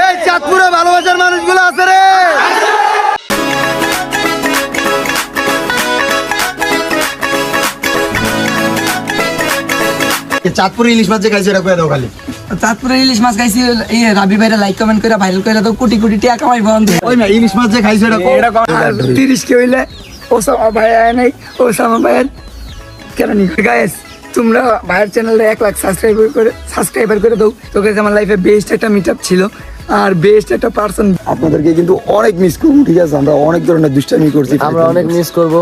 এই চাঁদপুরে ভালোবাসার মানুষগুলো আছে রে। চাঁদপুরে ইলিশ মাছ যে খাইছে এটা কয়ে দাও খালি। চাঁদপুরে ইলিশ মাছ খাইছি, এই রাবি ভাইরা লাইক কমেন্ট করে ভাইরাল করে দাও, কোটি কোটি টাকা কামাই বন্ধ। ওই না ইলিশ মাছ যে খাইছে এটা 30 কে হইলে ওসামা ভাই আয় নাই, ওসামা ভাইয়ের কেন নি গাইস, তোমরা ভাইয়ের চ্যানেলে 1 লাখ সাবস্ক্রাইবার করে দাও। তো গাইস আমার লাইফে বেস্ট একটা মিটআপ ছিল আর বেস্ট একটা পারসন। আপনাদেরকে কিন্তু অনেক মিস করবো, ঠিক আছে? আমরা অনেক ধরনের দুষ্টামি করছি, আমরা অনেক মিস করবো।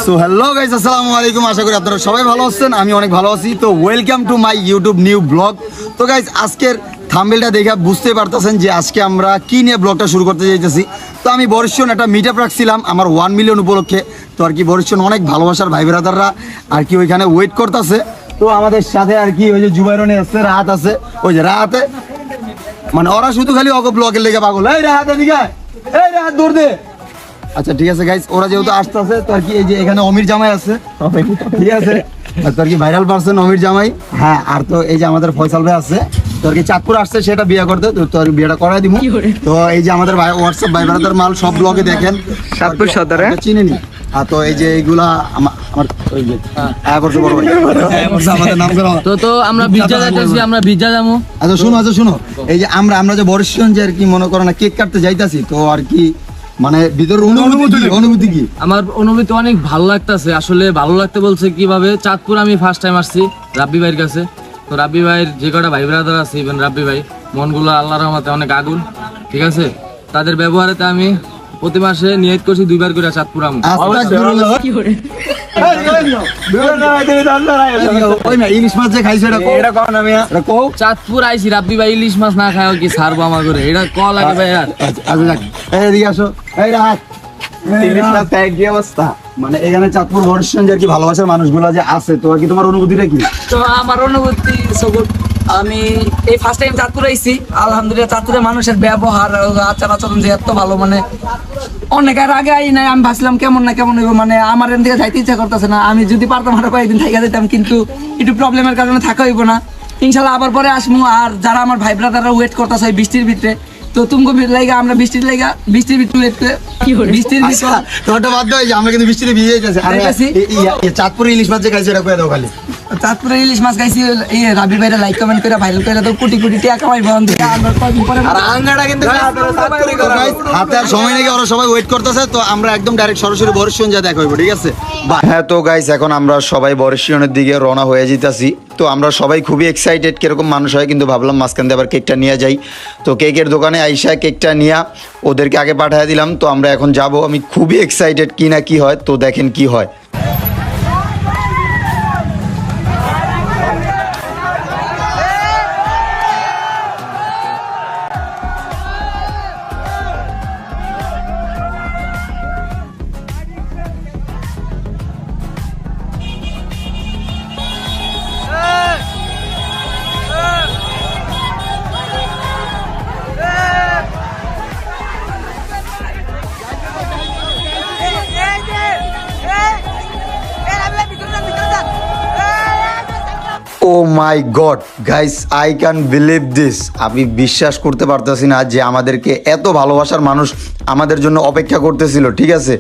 সো হ্যালো গাইস, আসসালামু আলাইকুম। আশা করি আপনারা সবাই ভালো আছেন, আমি অনেক ভালো আছি। তো welcome to my YouTube new blog. তো গাইস আজকের থাম্বনেলটা দেখে বুঝতে পারতেছেন যে আজকে আমরা কি নিয়ে ব্লগটা শুরু করতে যাইতেছি। তো আমি বরিশন একটা মিট আপ রাখছিলাম আমার 1 মিলিয়ন উপলক্ষে। তো আর কি বরিশন অনেক ভালোবাসার ভাই ব্রাদাররা আর কি ওইখানে ওয়েট করতেছে। তো আমাদের সাথে আর কি ওই যে জুবাইরনে আছে, রাহাত আছে, ওই যে রাহাতে মানে ওরা শুধু খালি অগ ব্লগের লেগে পাগল। এই রাহাত এদিকে আয়, এই রাহাত দৌড় দে। আচ্ছা ঠিক আছে গাইস, ওরা যেহেতু আসতেছে তো আর কি এই যে এখানে অমির জামাই আছে, ঠিক আছে? তো আর কি ভাইরাল পারসন অমির জামাই, হ্যাঁ। আর তো এই যে আমাদের ফয়সাল ভাই আছে, তো আর কি চাঁদপুর আসছে সেটা বিয়ে করতে, তো আর বিয়েটা করাই দিব। তো এই যে আমাদের ভাই হোয়াটসঅ্যাপ ভাই ব্রাদার মাল সব ব্লগে দেখেন, চাঁদপুর সদরে চিনি নি। আর তো এই যে এইগুলা আমার ওই যে বড় ভাই আমাদের নাম করা। তো আমরা বিজ্জা যাইতেছি, আমরা বিজ্জা যাবো। আচ্ছা শুনো, এই যে আমরা যে বরিশন যে আর কি মনে করেন না কেক কাটতে যাইতাছি, তো আর কি মানে ভিতরের অনুভূতি কি? আমার অনুভূতি অনেক ভালো লাগতেছে। আসলে ভালো লাগতে বলছে কিভাবে, চাঁদপুর আমি ফার্স্ট টাইম আসছি রাব্বি ভাইয়ের কাছে। তো রাব্বি ভাইয়ের যে কটা ভাই ব্রাদার আছে, ইভেন রাব্বি ভাই মনগুলো আল্লাহর রহমতে অনেক আগুন, ঠিক আছে? তাদের ব্যবহারেতে আমি প্রতি মাসে নিয়ত করছি 2 বার করে চাঁদপুর আমি। ইলিশ মাছ যে খাইছে এটা কোন আমি চাঁদপুর আইছি, রাব্বি ভাই ইলিশ মাছ না খাও কি ছাড়বো আমার করে, এটা ক লাগে ভাই। আর এদিকে আসো, এই রাত ইলিশ মাছ খাই কি অবস্থা? মানে এখানে চাঁদপুর বরিশন যে আর কি ভালোবাসার মানুষগুলো যে আছে, তো আর কি তোমার অনুভূতিটা কি? তো আমার অনুভূতি সবুজ, আমি এই ফার্স্ট টাইম চাঁদপুরে আইছি। আলহামদুলিল্লাহ চাঁদপুরের মানুষের ব্যবহার আচার আচরণ যে এত ভালো, মানে অনেকের আগে আই নাই, আমি ভাবছিলাম কেমন হইব, মানে আমার এখান থেকে যাইতে ইচ্ছা করতেছে না। আমি যদি পারতাম আরো কয়েকদিন থাকা যেতাম, কিন্তু একটু প্রবলেমের কারণে থাকা হইব না। ইনশাল্লাহ আবার পরে আসবো। আর যারা আমার ভাই ব্রাদাররা ওয়েট করতেছে বৃষ্টির ভিতরে, তো তুমি লাইগা আমরা বৃষ্টির ভিতরে ওয়েট করে বৃষ্টির ভিতরে তোটা বাদ দাও, আমরা কিন্তু বৃষ্টিতে ভিজে যাইতেছি। আর চাঁদপুরে ইলিশ মাছ যে খাইছে এটা কয়ে দাও খালি। চাঁদপুরে ইলিশ মাছ খাইছি, এই রাবি ভাইরা লাইক কমেন্ট করে ভাইরাল করে দাও, কোটি কোটি টাকা কামাই বন্ধ। আর আঙ্গাটা কিন্তু হাতে আর সময় নেই, ওরা সবাই ওয়েট করতেছে। তো আমরা একদম ডাইরেক্ট সরাসরি বরিশন যা দেখা হইব, ঠিক আছে? হ্যাঁ তো গাইস এখন আমরা সবাই বরিশনের দিকে রওনা হয়ে যেতেছি। তো আমরা সবাই খুবই এক্সাইটেড কিরকম মানুষ হয়, কিন্তু ভাবলাম মাঝখান দিয়ে আবার কেকটা নিয়ে যাই। তো কেকের দোকানে আইসা কেকটা নিয়ে ওদেরকে আগে পাঠিয়ে দিলাম। তো আমরা এখন যাব, আমি খুবই এক্সাইটেড কি না কি হয়, তো দেখেন কি হয়। Oh my god guys, I can believe this. আমি বিশ্বাস করতে পারতেছি না যে আমাদেরকে এত ভালোবাসার মানুষ আমাদের জন্য অপেক্ষা করতেছিল, ঠিক আছে?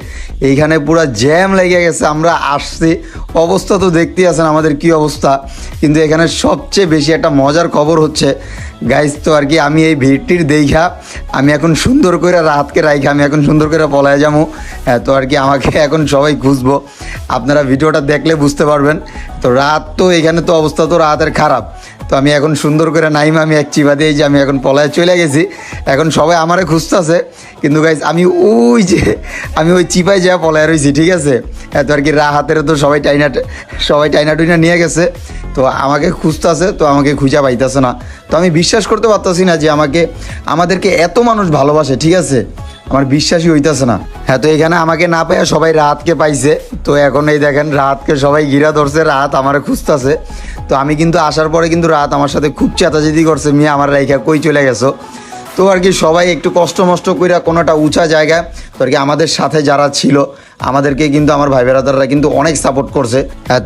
এইখানে পুরো জ্যাম লেগে গেছে, আমরা আসছি, অবস্থা তো দেখতেই আছেন আমাদের কি অবস্থা। কিন্তু এখানে সবচেয়ে বেশি একটা মজার খবর হচ্ছে গাইস, তো আর কি আমি এই ভিড়টির দেখা আমি এখন সুন্দর করে রাতকে রাইখা আমি এখন সুন্দর করে পলায় যাবো। তো আর কি আমাকে এখন সবাই খুঁজবো, আপনারা ভিডিওটা দেখলে বুঝতে পারবেন। তো রাত তো এখানে তো অবস্থা তো রাতের খারাপ। তো আমি এখন সুন্দর করে নাইমা আমি এক চিপা দিয়ে যে আমি এখন পলায় চলে গেছি। এখন সবাই আমারে খুঁজতেছে, কিন্তু গাইস আমি ওই চিপায় যা পলায় রয়েছি, ঠিক আছে? তো আর কি রাহাতের তো সবাই টাইনা টুইনা নিয়ে গেছে। তো আমাকে খুঁজতেছে, তো আমাকে খুঁজা পাইতেছে না। তো আমি বিশ্বাস করতে পারতেছি না যে আমাদেরকে এত মানুষ ভালোবাসে, ঠিক আছে? আমার বিশ্বাসই হইতেছে না। হ্যাঁ তো এখানে আমাকে না পাইয়া সবাই রাহাতকে পাইছে। তো এখন এই দেখেন রাহাতকে সবাই ঘিরা ধরছে, রাহাত আমারে খুঁজতেছে। তো আমি কিন্তু আসার পরে কিন্তু রাহাত আমার সাথে খুব চেতাচেতি করছে, মিয়া আমার রাইখা কই চলে গেছো? তো আর কি সবাই একটু কষ্ট মষ্ট করে কোনোটা উঁচা জায়গায়, তো আর কি আমাদের সাথে যারা ছিল আমাদেরকে কিন্তু আমার ভাই বেড়াদাররা কিন্তু অনেক সাপোর্ট করছে।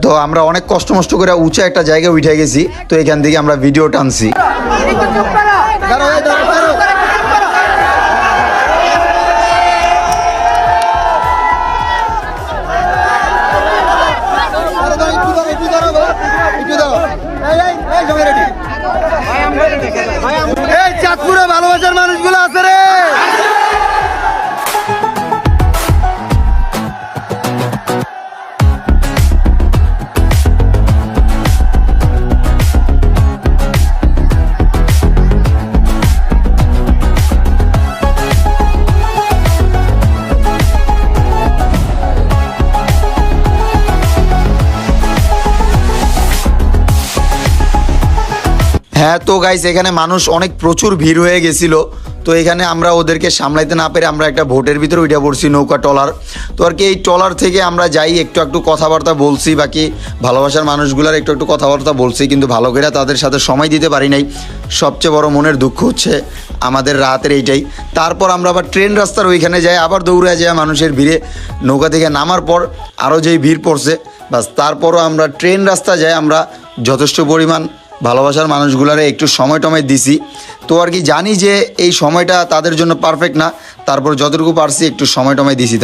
তো আমরা অনেক কষ্ট মষ্ট করে উঁচা একটা জায়গায় উঠে গেছি, তো এখান থেকে আমরা ভিডিও টানছি। চাঁদপুরে ভালোবাসার মানুষগুলো আছে রে। হ্যাঁ, তো গাইস এখানে মানুষ অনেক প্রচুর ভিড় হয়ে গেছিল। তো এখানে আমরা ওদেরকে সামলাইতে না পেরে আমরা একটা ভোটের ভিতরে উঠে পড়ছি, নৌকা ট্রলার। তো আর কি এই ট্রলার থেকে আমরা যাই, একটু একটু কথাবার্তা বলছি, বাকি ভালোবাসার মানুষগুলার একটু একটু কথাবার্তা বলছি, কিন্তু ভালো করে তাদের সাথে সময় দিতে পারি নাই। সবচেয়ে বড় মনের দুঃখ হচ্ছে আমাদের রাতের এইটাই। তারপর আমরা আবার ট্রেন রাস্তার ওইখানে যাই, আবার দৌড়ে যায় মানুষের ভিড়ে। নৌকা থেকে নামার পর আরও যেই ভিড় পড়ছে, বাস তারপরও আমরা ট্রেন রাস্তা যাই, আমরা যথেষ্ট পরিমাণ ভালোবাসার মানুষগুলারে একটু সময় টময় দিছি। তো আর কি জানি যে এই সময়টা তাদের জন্য পারফেক্ট না, তারপর যতটুকু পারছি একটু সময় টময় দিছি।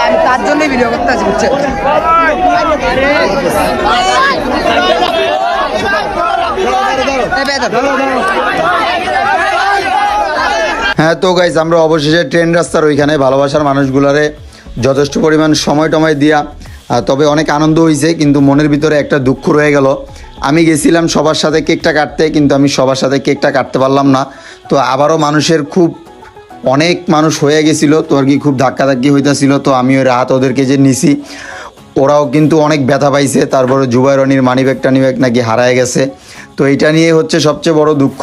আমি তার জন্যই ভিডিও করতে আছি, বুঝছেন? হ্যাঁ, তো গাইজ আমরা অবশেষে ট্রেন রাস্তার ওইখানে ভালোবাসার মানুষগুলারে যথেষ্ট পরিমাণ সময় টময় দিয়া, তবে অনেক আনন্দ হয়েছে, কিন্তু মনের ভিতরে একটা দুঃখ রয়ে গেল। আমি গেছিলাম সবার সাথে কেকটা কাটতে, কিন্তু আমি সবার সাথে কেকটা কাটতে পারলাম না। তো আবারও মানুষের খুব অনেক মানুষ হয়ে গেছিলো, তো আর কি খুব ধাক্কাধাক্কি হইতেছিল। তো আমি ওই রাত ওদেরকে যে নিছি, ওরাও কিন্তু অনেক ব্যথা পাইছে। তারপরে জুবাইরনির মানিব্যাগ টানিব্যাগ নাকি হারায় গেছে। তো এইটা নিয়ে হচ্ছে সবচেয়ে বড় দুঃখ,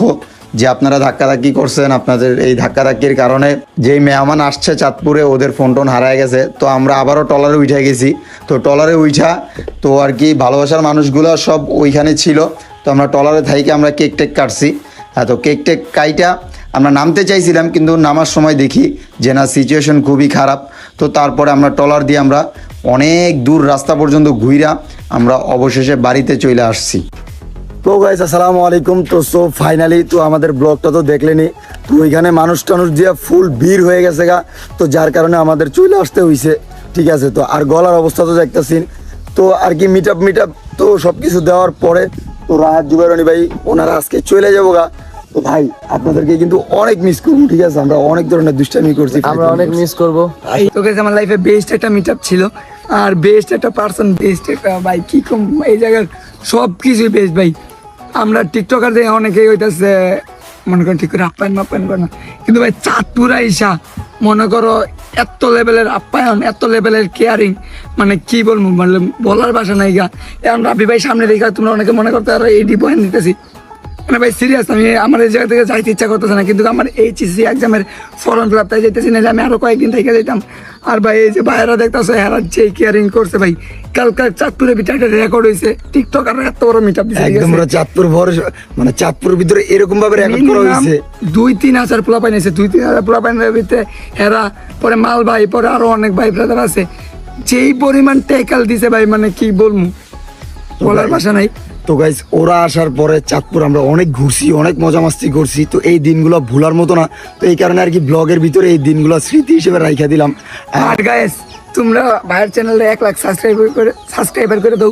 যে আপনারা ধাক্কাধাক্কি করছেন, আপনাদের এই ধাক্কাধাক্কির কারণে যেই মেহমান আসছে চাঁদপুরে ওদের ফোন টোন হারায় গেছে। তো আমরা আবারও ট্রলারে উঠে গেছি। তো ট্রলারে উঠা তো আর কি ভালোবাসার মানুষগুলো সব ওইখানে ছিল। তো আমরা ট্রলারে থাইকে আমরা কেক টেক কাটছি। তো কেক টেক কাইটা আমরা নামতে চাইছিলাম, কিন্তু নামার সময় দেখি যে না, সিচুয়েশন খুবই খারাপ। তো তারপরে আমরা ট্রলার দিয়ে আমরা অনেক দূর রাস্তা পর্যন্ত ঘুইরা আমরা অবশেষে বাড়িতে চলে আসছি। তো গাইস আসসালামু আলাইকুম। তো ফাইনালি তো আমাদের ব্লগটা তো দেখলেনি। তো ওইখানে মানুষ টানুষ দিয়ে ফুল ভিড় হয়ে গেছে গা, তো যার কারণে আমাদের চলে আসতে হয়েছে। ঠিক আছে, তো আর গলার অবস্থা তো দেখতেছি। তো আর কি মিট আপ তো সব কিছু দেওয়ার পরে তো রাহাত জুবাইরনি ভাই ওনারা আজকে চলে যাবো গা। তো ভাই আপনাদেরকে কিন্তু অনেক মিস করবো। ঠিক আছে, আমরা অনেক ধরনের দুষ্টামি করছি, আমরা অনেক মিস করবো। তো guys, আমার লাইফে বেস্ট একটা মিট আপ ছিল, আর বেস্ট একটা পার্সন, বেস্ট একটা ভাই কি কম, এই জায়গার সব কিছুই বেস্ট ভাই। আমরা টিকটকার দিয়ে অনেকেই হইতেছে মনে করেন ঠিক করে আপ্যায়ন করে না, কিন্তু ভাই চাঁদপুর আইসা মনে করো এত লেভেলের আপ্যায়ন, এত লেভেলের কেয়ারিং, মানে কি বলবো, মানে বলার ভাষা নাই গা। এখন রাবি ভাই সামনে দেখা তোমরা অনেকে মনে করতে পারো এই ডিপয়েন্ট দিতেছি, মানে ভাই সিরিয়াস, আমি আমার এই জায়গা থেকে যাইতে ইচ্ছা করতেছে না, কিন্তু আমার এইচএসসি এক্সামের ফর্ম ফিল আপ তাই যাইতেছি না, আমি আরো কয়েকদিন থেকে যেতাম। আর ভাই এই যে ভাইয়েরা দেখতেছে এরা যে কেয়ারিং করছে ভাই, কালকার চাঁদপুরে একটা রেকর্ড হয়েছে, টিকটক আর এত বড় মিট আপ দিছে একদম চাঁদপুর ভরে, মানে চাঁদপুর ভিতরে এরকম ভাবে রেকর্ড করা হয়েছে। 2-3 হাজার পোলা পাইন আছে, 2-3 হাজার পোলা পাইনের ভিতরে এরা, পরে মাল ভাই, পরে আরো অনেক ভাই ব্রাদার আছে, যেই পরিমাণ টেকাল দিছে ভাই, মানে কি বলবো, বলার ভাষা নাই। তো গাইস ওরা আসার পরে চাঁদপুর আমরা অনেক ঘুরছি, অনেক মজা মাস্তি করছি। তো এই দিনগুলো ভুলার মতো না, তো এই কারণে আর কি ব্লগের ভিতরে এই দিনগুলো স্মৃতি হিসেবে রাইখা দিলাম। আর গাইস তোমরা ভাইয়ের চ্যানেলে 1 লাখ সাবস্ক্রাইবার করে দাও,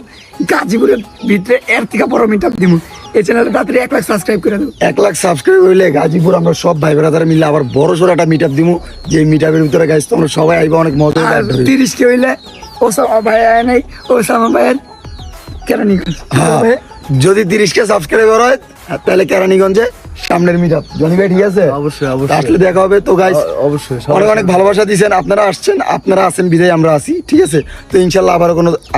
গাজীপুরের ভিতরে এর থেকে বড় মিট আপ দিব, এই চ্যানেলে তাড়াতাড়ি 1 লাখ সাবস্ক্রাইব করে দাও। 1 লাখ সাবস্ক্রাইব হইলে গাজীপুর আমরা সব ভাই ব্রাদার মিলে আবার বড় সড়ো একটা মিট আপ দিব, যে মিট আপের ভিতরে গাইস তোমরা সবাই আইবা, অনেক মজা আর 30 কে হইলে ওসামা ভাই আয় নাই, ওসামা ভাইয়ের কেরানি যদি 30K সাবস্ক্রাইবার হয় তাহলে কেরানীগঞ্জে সামনের মিটআপ জনি ভাই, ঠিক আছে? অবশ্যই তা আসলে দেখা হবে। তো গাইস অবশ্যই অনেক অনেক ভালোবাসা দিয়েছেন, আপনারা আসছেন, আপনারা আছেন বিদায় আমরা আছি, ঠিক আছে? তো ইনশাল্লাহ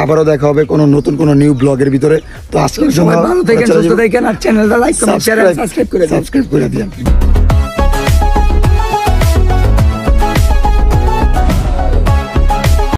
আবারও দেখা হবে কোনো নতুন কোনো নিউ ব্লগের ভিতরে। তো আজকের জন্য সবাই ভালো থাকেন, সুস্থ থাকেন, আর চ্যানেলটা লাইক কমেন্ট শেয়ার সাবস্ক্রাইব করে দিন। সাবস্ক্রাইব করে দিন।